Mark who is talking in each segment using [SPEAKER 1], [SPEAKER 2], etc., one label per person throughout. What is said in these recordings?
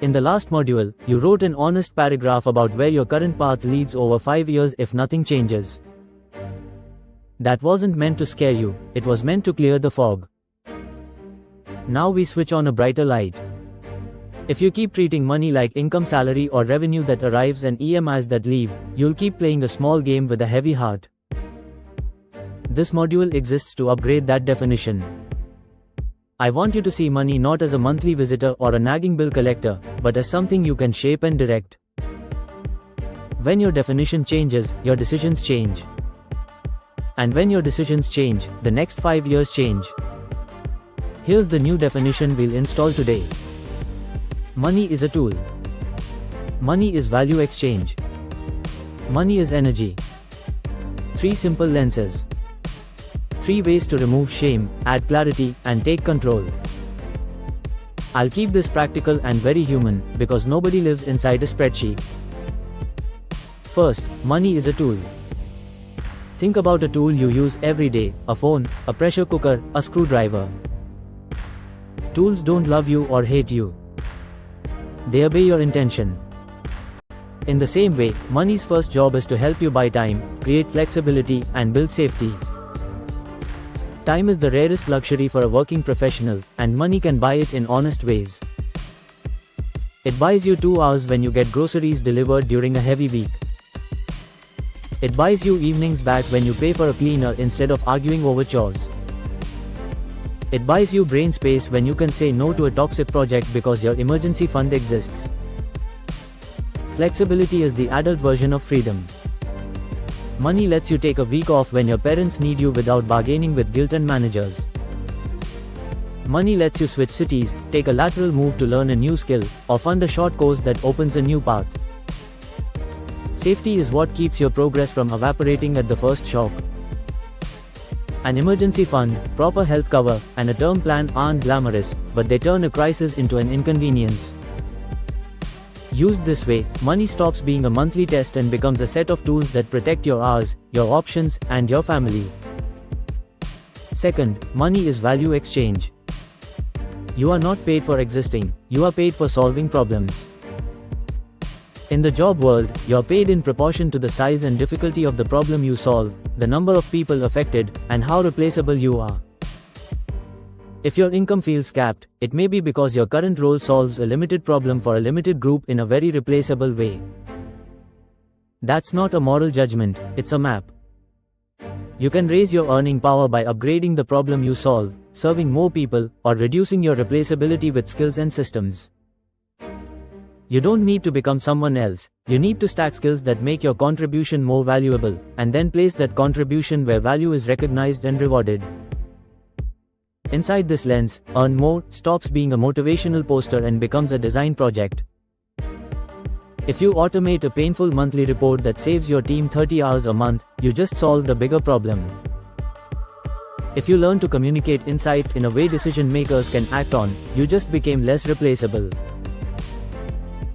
[SPEAKER 1] In the last module, you wrote an honest paragraph about where your current path leads over 5 years if nothing changes. That wasn't meant to scare you, it was meant to clear the fog. Now we switch on a brighter light. If you keep treating money like income, salary or revenue that arrives and EMIs that leave, you'll keep playing a small game with a heavy heart. This module exists to upgrade that definition. I want you to see money not as a monthly visitor or a nagging bill collector, but as something you can shape and direct. When your definition changes, your decisions change. And when your decisions change, the next 5 years change. Here's the new definition we'll install today. Money is a tool. Money is value exchange. Money is energy. 3 simple lenses. 3 ways to remove shame, add clarity, and take control. I'll keep this practical and very human, because nobody lives inside a spreadsheet. First, money is a tool. Think about a tool you use every day: a phone, a pressure cooker, a screwdriver. Tools don't love you or hate you. They obey your intention. In the same way, money's first job is to help you buy time, create flexibility, and build safety. Time is the rarest luxury for a working professional, and money can buy it in honest ways. It buys you 2 hours when you get groceries delivered during a heavy week. It buys you evenings back when you pay for a cleaner instead of arguing over chores. It buys you brain space when you can say no to a toxic project because your emergency fund exists. Flexibility is the adult version of freedom. Money lets you take a week off when your parents need you without bargaining with guilt and managers. Money lets you switch cities, take a lateral move to learn a new skill, or fund a short course that opens a new path. Safety is what keeps your progress from evaporating at the first shock. An emergency fund, proper health cover, and a term plan aren't glamorous, but they turn a crisis into an inconvenience. Used this way, money stops being a monthly test and becomes a set of tools that protect your hours, your options, and your family. Second, money is value exchange. You are not paid for existing, you are paid for solving problems. In the job world, you're paid in proportion to the size and difficulty of the problem you solve, the number of people affected, and how replaceable you are. If your income feels capped, it may be because your current role solves a limited problem for a limited group in a very replaceable way. That's not a moral judgment, it's a map. You can raise your earning power by upgrading the problem you solve, serving more people, or reducing your replaceability with skills and systems. You don't need to become someone else, you need to stack skills that make your contribution more valuable, and then place that contribution where value is recognized and rewarded. Inside this lens, Earn More stops being a motivational poster and becomes a design project. If you automate a painful monthly report that saves your team 30 hours a month, you just solved a bigger problem. If you learn to communicate insights in a way decision makers can act on, you just became less replaceable.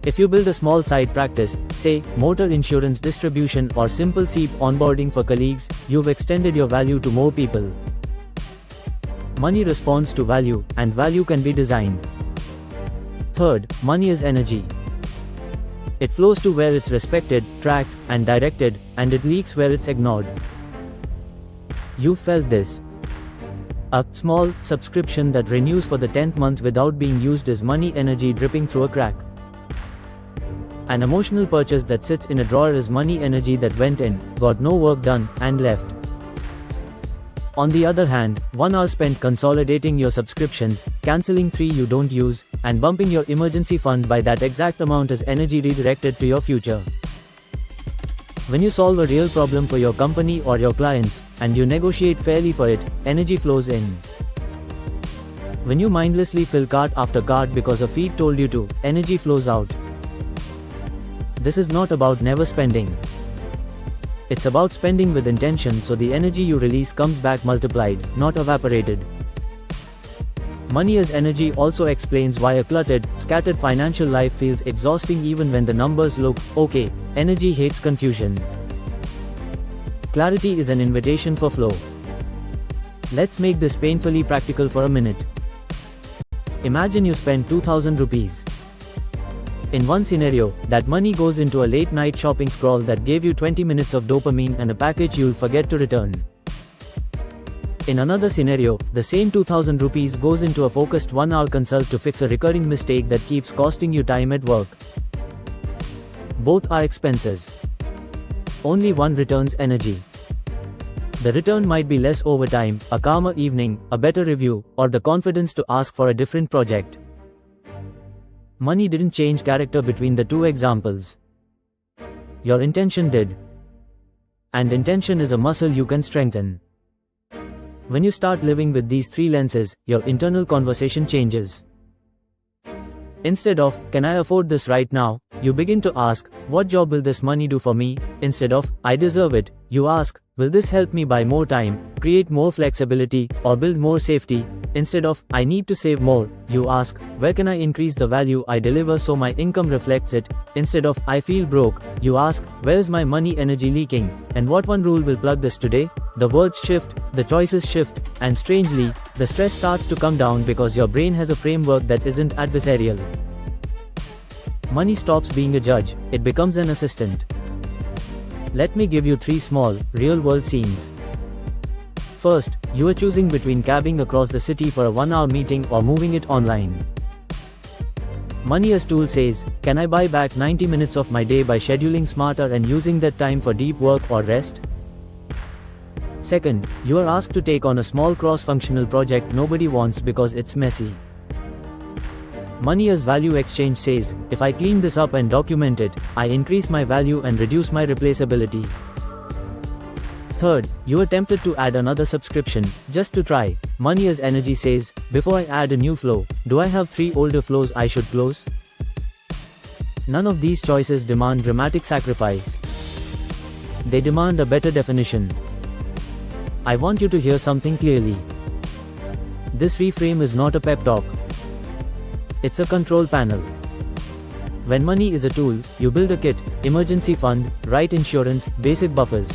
[SPEAKER 1] If you build a small side practice, say, motor insurance distribution or simple SEEP onboarding for colleagues, you've extended your value to more people. Money responds to value, and value can be designed. Third, money is energy. It flows to where it's respected, tracked, and directed, and it leaks where it's ignored. You've felt this. A small subscription that renews for the 10th month without being used is money energy dripping through a crack. An emotional purchase that sits in a drawer is money energy that went in, got no work done, and left. On the other hand, 1 hour spent consolidating your subscriptions, cancelling 3 you don't use, and bumping your emergency fund by that exact amount is energy redirected to your future. When you solve a real problem for your company or your clients, and you negotiate fairly for it, energy flows in. When you mindlessly fill cart after cart because a feed told you to, energy flows out. This is not about never spending. It's about spending with intention so the energy you release comes back multiplied, not evaporated. Money as energy also explains why a cluttered, scattered financial life feels exhausting even when the numbers look okay. Energy hates confusion. Clarity is an invitation for flow. Let's make this painfully practical for a minute. Imagine you spend 2000 rupees. In one scenario, that money goes into a late night shopping scroll that gave you 20 minutes of dopamine and a package you'll forget to return. In another scenario, the same 2000 rupees goes into a focused 1-hour consult to fix a recurring mistake that keeps costing you time at work. Both are expenses. Only one returns energy. The return might be less overtime, a calmer evening, a better review, or the confidence to ask for a different project. Money didn't change character between the two examples. Your intention did. And intention is a muscle you can strengthen. When you start living with these three lenses, your internal conversation changes. Instead of, "Can I afford this right now?" you begin to ask, "What job will this money do for me?" Instead of, "I deserve it," you ask, "Will this help me buy more time, create more flexibility, or build more safety?" Instead of, "I need to save more," you ask, "Where can I increase the value I deliver so my income reflects it?" Instead of, "I feel broke," you ask, "Where is my money energy leaking? And what one rule will plug this today?" The words shift, the choices shift, and strangely, the stress starts to come down because your brain has a framework that isn't adversarial. Money stops being a judge, it becomes an assistant. Let me give you 3 small, real-world scenes. First, you are choosing between cabbing across the city for a 1-hour meeting or moving it online. Money as tool says, "Can I buy back 90 minutes of my day by scheduling smarter and using that time for deep work or rest?" Second, you are asked to take on a small cross-functional project nobody wants because it's messy. Money as value exchange says, "If I clean this up and document it, I increase my value and reduce my replaceability." Third, you are tempted to add another subscription, just to try. Money as energy says, "Before I add a new flow, do I have 3 older flows I should close?" None of these choices demand dramatic sacrifice. They demand a better definition. I want you to hear something clearly. This reframe is not a pep talk. It's a control panel. When money is a tool, you build a kit, emergency fund, right insurance, basic buffers.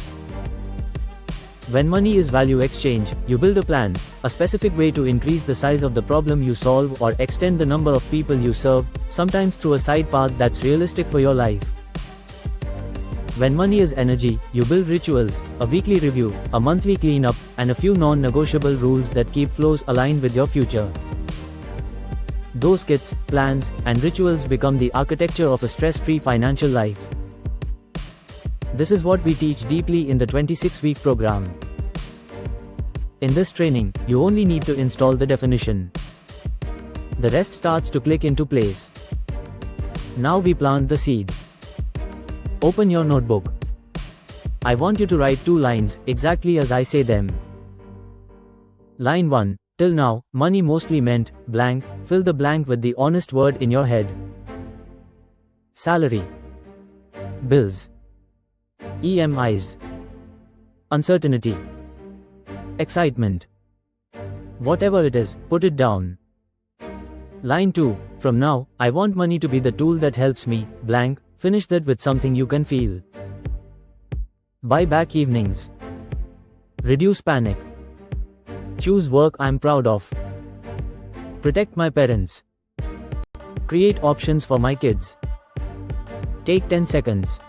[SPEAKER 1] When money is value exchange, you build a plan, a specific way to increase the size of the problem you solve or extend the number of people you serve, sometimes through a side path that's realistic for your life. When money is energy, you build rituals, a weekly review, a monthly cleanup, and a few non-negotiable rules that keep flows aligned with your future. Those kits, plans, and rituals become the architecture of a stress-free financial life. This is what we teach deeply in the 26-week program. In this training, you only need to install the definition. The rest starts to click into place. Now we plant the seed. Open your notebook. I want you to write 2 lines, exactly as I say them. Line 1. Till now, money mostly meant, blank, fill the blank with the honest word in your head. Salary. Bills. EMIs. Uncertainty. Excitement. Whatever it is, put it down. Line 2. From now, I want money to be the tool that helps me, blank, finish that with something you can feel. Buy back evenings. Reduce panic. Choose work I'm proud of. Protect my parents. Create options for my kids. Take 10 seconds.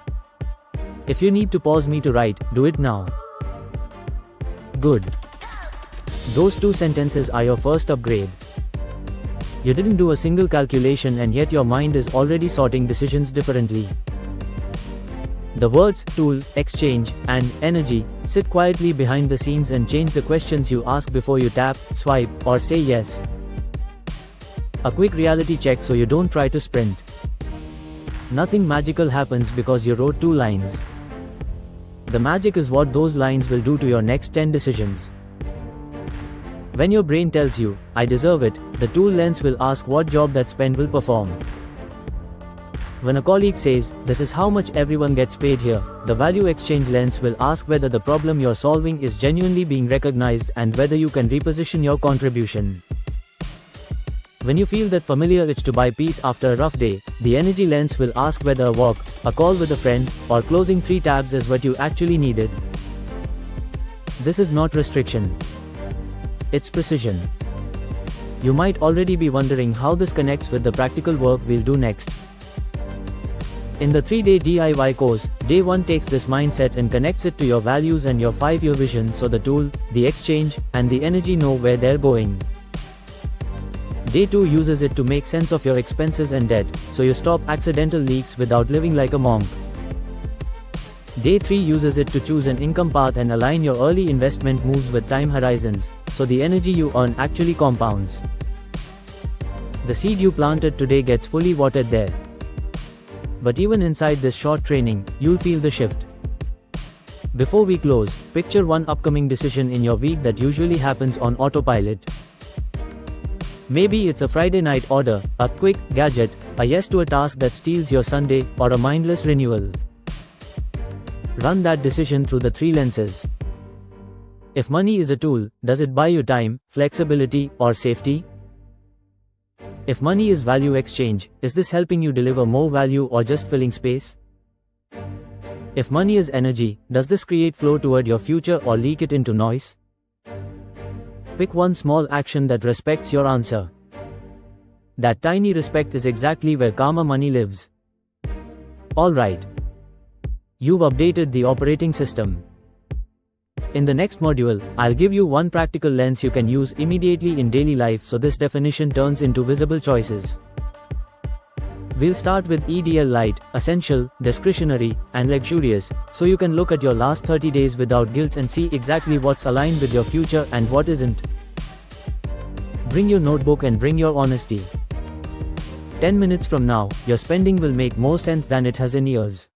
[SPEAKER 1] If you need to pause me to write, do it now. Good. Those 2 sentences are your first upgrade. You didn't do a single calculation and yet your mind is already sorting decisions differently. The words, tool, exchange, and energy sit quietly behind the scenes and change the questions you ask before you tap, swipe, or say yes. A quick reality check so you don't try to sprint. Nothing magical happens because you wrote 2 lines. The magic is what those lines will do to your next 10 decisions. When your brain tells you, "I deserve it," the tool lens will ask what job that spend will perform. When a colleague says, "This is how much everyone gets paid here," the value exchange lens will ask whether the problem you're solving is genuinely being recognized and whether you can reposition your contribution. When you feel that familiar itch to buy peace after a rough day, the energy lens will ask whether a walk, a call with a friend, or closing 3 tabs is what you actually needed. This is not restriction. It's precision. You might already be wondering how this connects with the practical work we'll do next. In the 3-day DIY course, day 1 takes this mindset and connects it to your values and your 5-year vision so the tool, the exchange, and the energy know where they're going. Day 2 uses it to make sense of your expenses and debt, so you stop accidental leaks without living like a monk. Day 3 uses it to choose an income path and align your early investment moves with time horizons, so the energy you earn actually compounds. The seed you planted today gets fully watered there. But even inside this short training, you'll feel the shift. Before we close, picture one upcoming decision in your week that usually happens on autopilot. Maybe it's a Friday night order, a quick gadget, a yes to a task that steals your Sunday, or a mindless renewal. Run that decision through the 3 lenses. If money is a tool, does it buy you time, flexibility, or safety? If money is value exchange, is this helping you deliver more value or just filling space? If money is energy, does this create flow toward your future or leak it into noise? Pick one small action that respects your answer. That tiny respect is exactly where karma money lives. Alright. You've updated the operating system. In the next module, I'll give you one practical lens you can use immediately in daily life so this definition turns into visible choices. We'll start with EDL light, essential, discretionary, and luxurious, so you can look at your last 30 days without guilt and see exactly what's aligned with your future and what isn't. Bring your notebook and bring your honesty. 10 minutes from now, your spending will make more sense than it has in years.